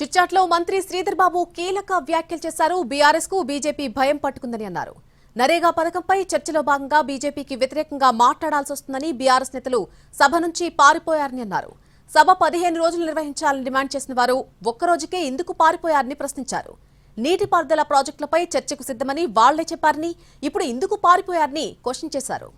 చిట్చాట్లో మంత్రి శ్రీధర్ బాబు కీలక వ్యాఖ్యలు చేశారు. బీఆర్ఎస్ కు బీజేపీ భయం పట్టుకుందని అన్నారు. నరేగా పథకంపై చర్చలో భాగంగా బీజేపీకి వ్యతిరేకంగా మాట్లాడాల్సి వస్తుందని బీఆర్ఎస్ నేతలు సభ నుంచి పారిపోయారని అన్నారు. సభ 15 రోజులు నిర్వహించాలని డిమాండ్ చేసిన వారు ఒక్కరోజుకే ఎందుకు పారిపోయారని ప్రశ్నించారు. నీటిపారుదల ప్రాజెక్టులపై చర్చకు సిద్ధమని వాళ్లే చెప్పారని, ఇప్పుడు ఎందుకు పారిపోయారని క్వశ్చన్ చేశారు.